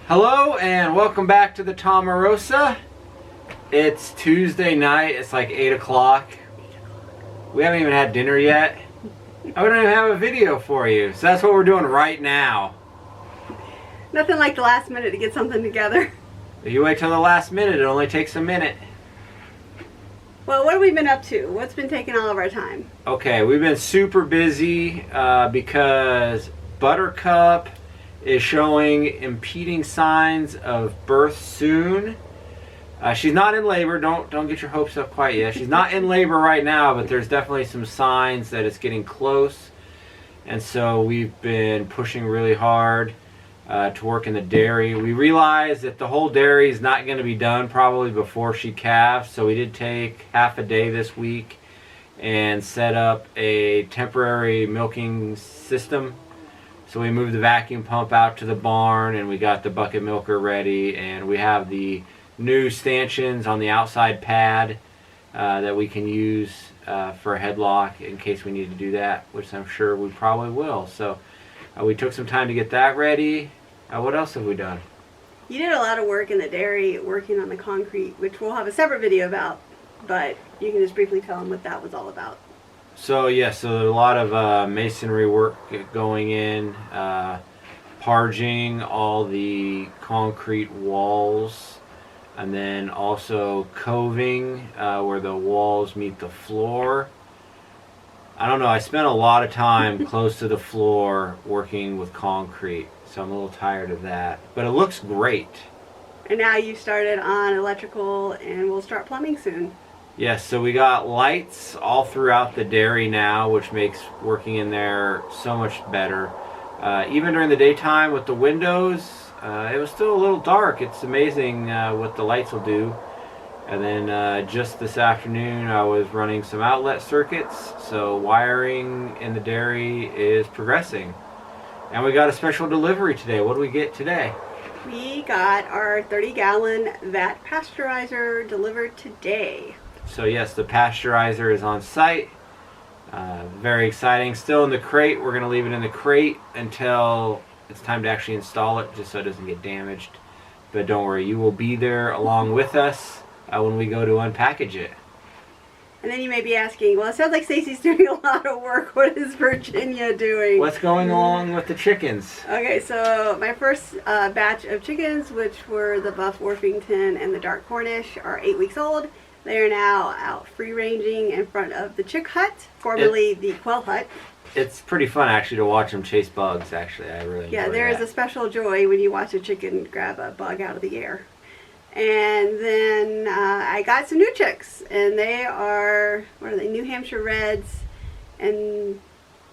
Hello and welcome back to the Tomarosa. It's Tuesday night. It's like 8 o'clock. We haven't even had dinner yet. I don't even have a video for you. So that's what we're doing right now. Nothing like the last minute to get something together. If you wait till the last minute, it only takes a minute. Well, what have we been up to? What's been taking all of our time? Okay, we've been super busy because Buttercup is showing impeding signs of birth soon. She's not in labor. Don't get your hopes up quite yet. She's not in labor right now, but there's definitely some signs that it's getting close. And so we've been pushing really hard to work in the dairy. We realized that the whole dairy is not going to be done probably before she calves. So we did take half a day this week and set up a temporary milking system. So we moved the vacuum pump out to the barn and we got the bucket milker ready, and we have the new stanchions on the outside pad that we can use for a headlock in case we need to do that, which I'm sure we probably will. So we took some time to get that ready. What else have we done? You did a lot of work in the dairy working on the concrete, which we'll have a separate video about, but you can just briefly tell them what that was all about. So yes, so there's a lot of masonry work going in, parging all the concrete walls, and then also coving where the walls meet the floor. I don't know, I spent a lot of time close to the floor working with concrete, so I'm a little tired of that, but it looks great. And now you started on electrical and we'll start plumbing soon. Yes, so we got lights all throughout the dairy now, which makes working in there so much better. Even during the daytime with the windows, it was still a little dark. It's amazing what the lights will do. And then just this afternoon I was running some outlet circuits, so wiring in the dairy is progressing. And we got a special delivery today. What do we get today? We got our 30-gallon vat pasteurizer delivered today. So yes, the pasteurizer is on site. Very exciting. Still in the crate. We're going to leave it in the crate until it's time to actually install it, just so it doesn't get damaged. But don't worry, you will be there along with us when we go to unpackage it. And then you may be asking, well, it sounds like Stacy's doing a lot of work. What is Virginia doing? What's going along with the chickens? Okay, so my first batch of chickens, which were the Buff Orpington and the Dark Cornish, are 8 weeks old. They are now out free-ranging in front of the chick hut, formerly the quail hut. It's pretty fun actually to watch them chase bugs, actually. I really enjoy there that. is a special joy when you watch a chicken grab a bug out of the air. And then I got some new chicks, and they are, what are they, New Hampshire Reds, and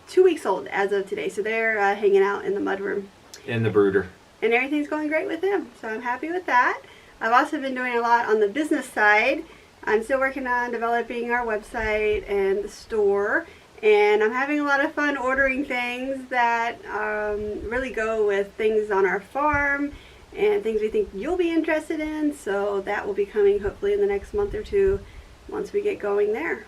2 weeks old as of today. So they're hanging out in the mudroom. In the brooder. And everything's going great with them, so I'm happy with that. I've also been doing a lot on the business side. I'm still working on developing our website and the store, and I'm having a lot of fun ordering things that really go with things on our farm and things we think you'll be interested in. So that will be coming hopefully in the next month or two once we get going there.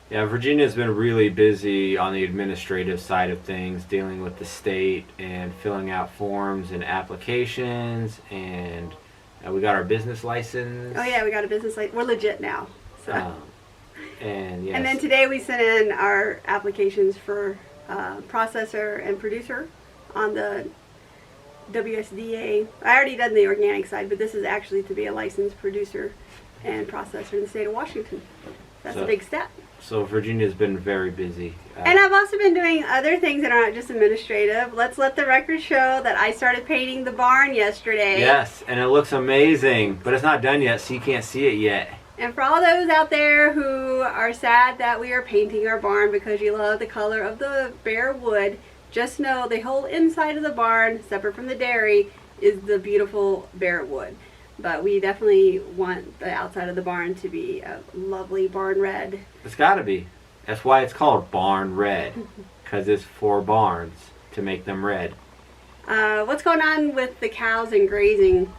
Yeah, Virginia's been really busy on the administrative side of things, dealing with the state and filling out forms and applications, and we got our business license. Oh yeah, we got a business license. We're legit now. So. And yes. And then today we sent in our applications for processor and producer on the WSDA. I already done the organic side, but this is actually to be a licensed producer and processor in the state of Washington. That's a big step. So Virginia's been very busy. And I've also been doing other things that are not just administrative. Let's let the record show that I started painting the barn yesterday. Yes, and it looks amazing, but it's not done yet, so you can't see it yet. And for all those out there who are sad that we are painting our barn because you love the color of the bare wood, just know the whole inside of the barn, separate from the dairy, is the beautiful bare wood. But we definitely want the outside of the barn to be a lovely barn red. It's got to be. That's why it's called barn red, because it's 4 barns to make them red. What's going on with the cows and grazing?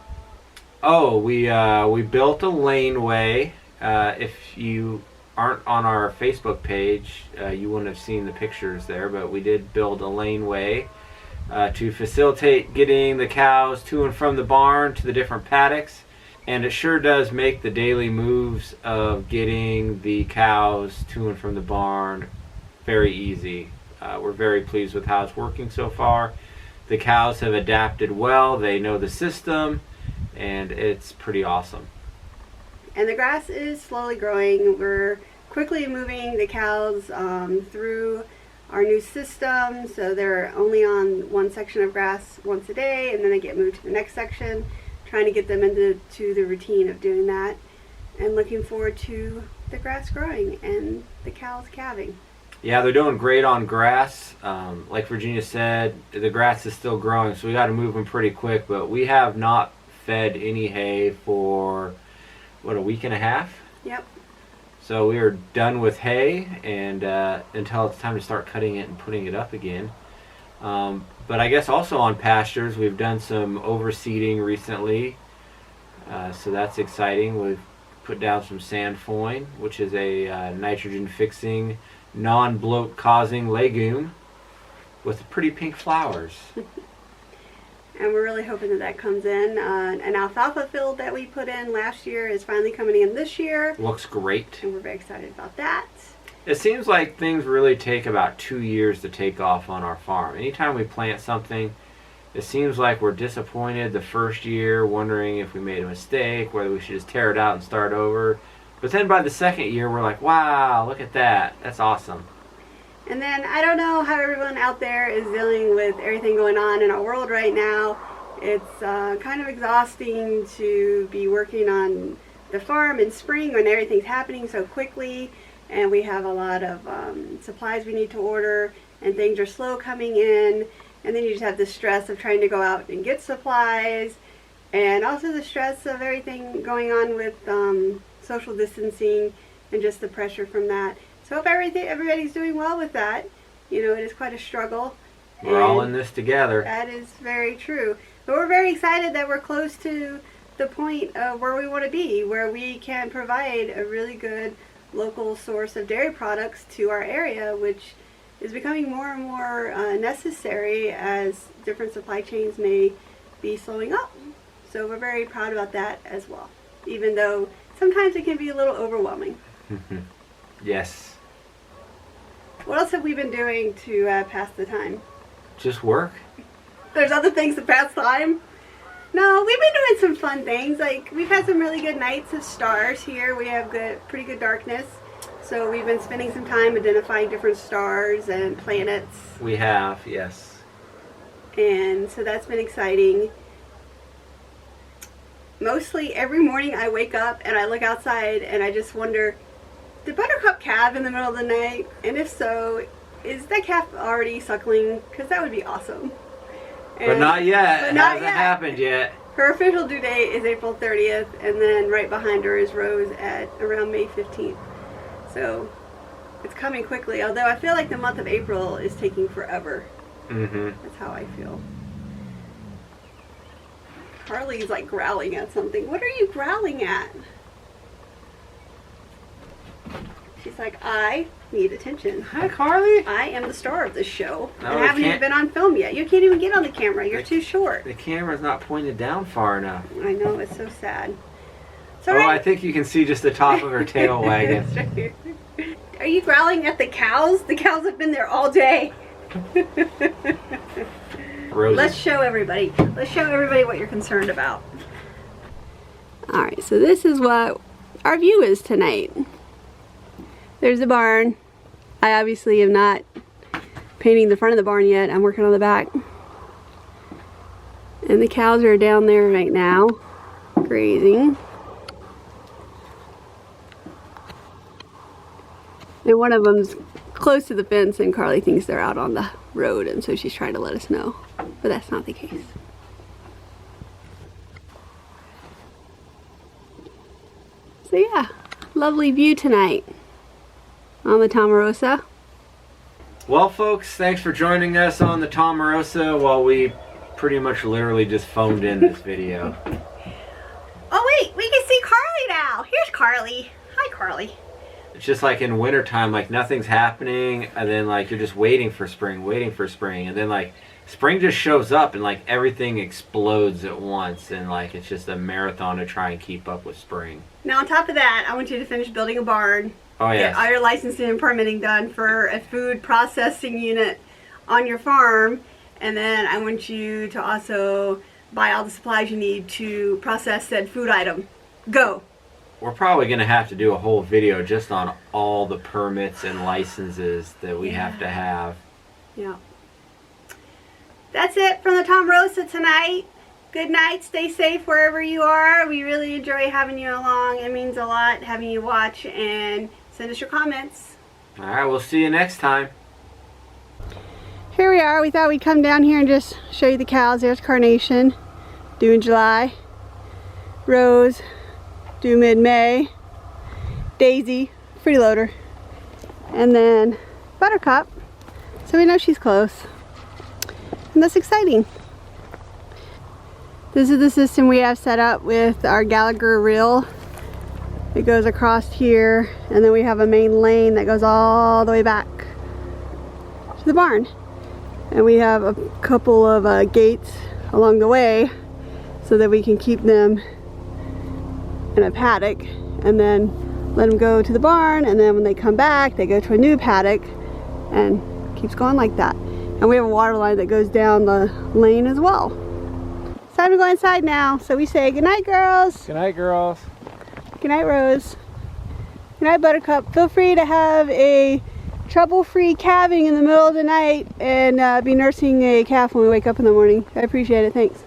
Oh, we built a laneway. If you aren't on our Facebook page, you wouldn't have seen the pictures there, but we did build a laneway to facilitate getting the cows to and from the barn to the different paddocks. And it sure does make the daily moves of getting the cows to and from the barn very easy. We're very pleased with how it's working so far. The cows have adapted well, they know the system, and it's pretty awesome. And the grass is slowly growing. We're quickly moving the cows through our new system, so they're only on one section of grass once a day, and then they get moved to the next section, trying to get them into the routine of doing that, and looking forward to the grass growing and the cows calving. Yeah, they're doing great on grass. Like Virginia said, the grass is still growing, so we got to move them pretty quick. But we have not fed any hay for, what, a week and a half? Yep. So we are done with hay, and until it's time to start cutting it and putting it up again. But I guess also on pastures, we've done some overseeding recently. So that's exciting. We've put down some sandfoin, which is a nitrogen-fixing, non-bloat causing legume with pretty pink flowers. And we're really hoping that comes in. An alfalfa field that we put in last year is finally coming in this year. Looks great. And we're very excited about that. It seems like things really take about 2 years to take off on our farm. Anytime we plant something, it seems like we're disappointed the first year, wondering if we made a mistake, whether we should just tear it out and start over. But then by the second year, we're like, wow, look at that. That's awesome. And then I don't know how everyone out there is dealing with everything going on in our world right now. It's kind of exhausting to be working on the farm in spring when everything's happening so quickly, and we have a lot of supplies we need to order, and things are slow coming in, and then you just have the stress of trying to go out and get supplies, and also the stress of everything going on with social distancing and just the pressure from that. So I hope everybody's doing well with that. You know, it is quite a struggle. We're all in this together. That is very true. But we're very excited that we're close to the point of where we want to be, where we can provide a really good local source of dairy products to our area, which is becoming more and more necessary as different supply chains may be slowing up. So we're very proud about that as well, even though sometimes it can be a little overwhelming. Yes. What else have we been doing to pass the time? Just work. There's other things to pass time? No, we've been doing some fun things. Like, we've had some really good nights of stars here. We have pretty good darkness. So we've been spending some time identifying different stars and planets. We have, yes. And so that's been exciting. Mostly every morning I wake up and I look outside and I just wonder, did Buttercup calve in the middle of the night? And if so, is that calf already suckling? Because that would be awesome. But not yet. But It not hasn't yet. happened yet. Her official due date is April 30th, and then right behind her is Rose at around May 15th. So it's coming quickly, although I feel like the month of April is taking forever. Mm-hmm. That's how I feel. Carly's like growling at something. What are you growling at? She's like, I need attention. Hi, Carly. I am the star of this show. No, and I haven't even can't- been on film yet. You can't even get on the camera. You're too short. The camera's not pointed down far enough. I know, it's so sad. So Oh, I think you can see just the top of her tail wagging. That's right. Are you growling at the cows? The cows have been there all day. Rosie. Let's show everybody. Let's show everybody what you're concerned about. Alright, so this is what our view is tonight. There's the barn. I obviously am not painting the front of the barn yet. I'm working on the back. And the cows are down there right now, grazing. And one of them's close to the fence, and Carly thinks they're out on the road, and so she's trying to let us know. But that's not the case. So yeah, lovely view tonight on the Tomarosa. Well, folks, thanks for joining us on the Tomarosa while we pretty much literally just phoned in this video. Oh wait, we can see Carly now. Here's Carly. Hi, Carly. It's just like in wintertime, like nothing's happening, and then like you're just waiting for spring, and then like spring just shows up and like everything explodes at once, and like it's just a marathon to try and keep up with spring. Now on top of that, I want you to finish building a barn. Oh yes. Get all your licensing and permitting done for a food processing unit on your farm, and then I want you to also buy all the supplies you need to process said food item. Go. We're probably going to have to do a whole video just on all the permits and licenses that we have to have. Yeah. That's it from the Tom Rosa tonight. Good night. Stay safe wherever you are. We really enjoy having you along. It means a lot having you watch, and send us your comments. All right, we'll see you next time. Here we are. We thought we'd come down here and just show you the cows. There's Carnation, due in July. Rose, due mid-May. Daisy, freeloader. And then Buttercup, so we know she's close. And that's exciting. This is the system we have set up with our Gallagher reel. It goes across here, and then we have a main lane that goes all the way back to the barn. And we have a couple of gates along the way so that we can keep them in a paddock and then let them go to the barn, and then when they come back they go to a new paddock, and keeps going like that. And we have a water line that goes down the lane as well. It's time to go inside now, so we say good night, girls. Good night, girls. Good night, Rose. Good night, Buttercup. Feel free to have a trouble-free calving in the middle of the night and be nursing a calf when we wake up in the morning. I appreciate it. Thanks.